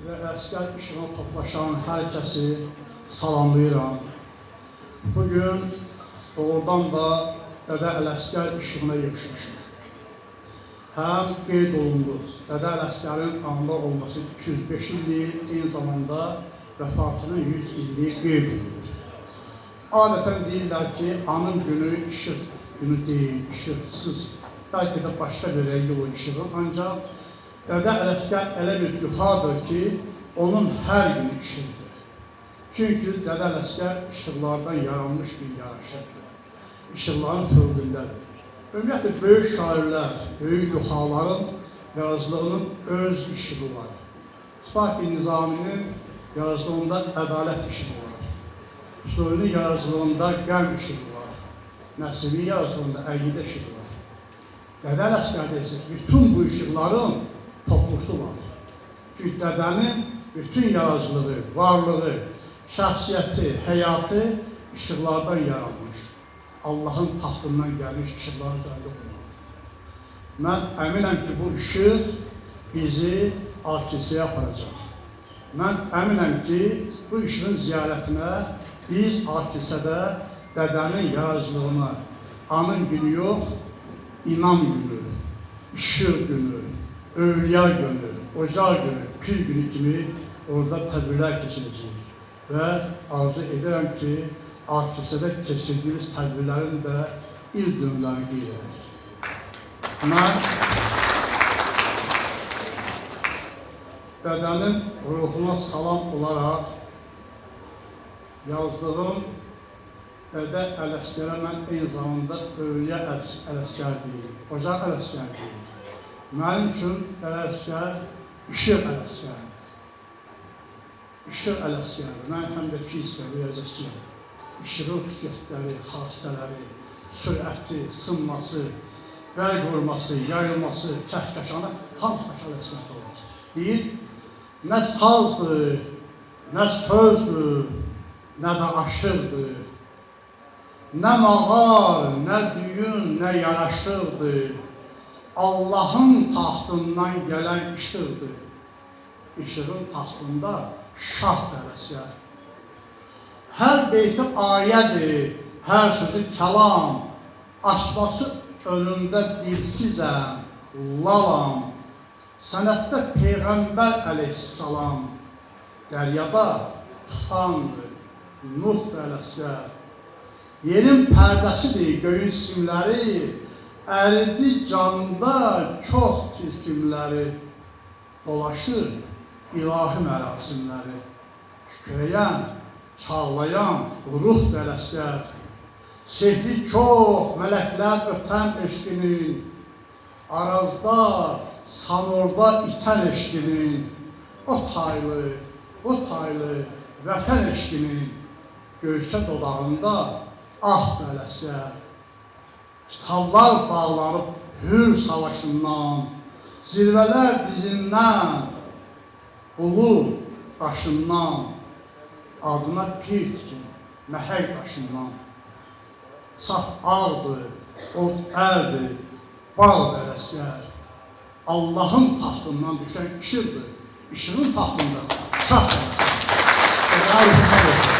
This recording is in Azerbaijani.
və Ələsgər işığına toplaşan hər kəsi salamlayıram. Bugün doğrudan da Dədə Ələsgər işığına yığışmışıq. Həm qeyd olundu, Dədə Ələsgərin anda olması 205 illik, eyni zamanda vəfatının 100 illik qeyd olunur. Adətən deyirlər ki, anın günü işıq günü deyil, işıqsız. Bəlkə də başqa bir rəngi o işığı, ancaq Dədə Ələsgər elə bir yuxadır ki, onun hər günü işıqdır. Çünki Dədə Ələsgər işıqlardan yaranmış bir yaraşıqdır. İşıqların fövqündədir. Ümumiyyətlə, böyük şairlər, böyük yuxaların yazılığının öz işığı var. Tutaq ki, Nizaminin yazılığında ədalət işığı var. Füzulinin yazılığında qəm işığı var. Nəsimin yazılığında əqidə işığı var. Dədə Ələsgərdə isə bütün bu işıqların toplusu var. Çünki dədənin bütün yaradıcılığı, varlığı, şəxsiyyəti, həyatı işıqlardan yaranmış. Allahın taxtından gəlmiş işıqlar üzərində olmalı. Mən əminəm ki, bu işıq bizi kilsəyə aparacaq. Mən əminəm ki, bu işığın ziyarətinə biz kilsədə dədənin yaradıcılığına anın günü yox, İmam günü, işıq günü, övliya günü, ocaq günü, pir günü kimi orada tədbirlər keçiriləcək. Və arzu edirəm ki, kilsədə keçirdiyimiz tədbirlərin də il dönümlərini qeyd edilir. Mən dədənin ruhuna salam olaraq yazdığım Dədə Ələsgərə mən eyni zamanda övliya Ələsgər deyil, ocaq Ələsgər deyil. Mənim üçün Ələsgər işıq Ələsgərdir. İşıq Ələsgərdir. Mən həm də fizikə verəcəkçiyəm. İşığın xüsusiyyətləri, xassələri, sürəti, sınması, bərq vurması, yayılması, kəhkəşanı hamısı Aşağı Ələsgərdə olacaq. Deyir, nə sazdır, nə sözdür, nə də aşırdır, nə mağar, nə düyün, nə yaraşırdır, Allahın taxtından gələn işıqdır. İşığın taxtında şah Ələsgər. Hər beyti ayədir, hər sözü kəlam, açması önündə dilsizəm, lalam, sənətdə Peyğəmbər əleyhissalam, dəryada tufandır, Nuh Ələsgər. Yerin pərdəsidir, göyün simləri, əridi canda çox cisimləri, dolaşır ilahi mərasimləri, kükrəyən, çağlayan ruh Ələsgər, sehri çox mələklər ötən eşqinin, arazda, sanorda itən eşqinin, o taylı vətən eşqinin, göyçə dodağında Ələsgər, kitablar bağlanıb hür savaşından, zirvələr dizindən, ulu daşından, adına pir tikin, məhəq daşından. Saf ağdır, ot ərdir, bağ Ələsgər. Allahın taxtından düşən işıqdır, işığın taxtında şah Ələsgər.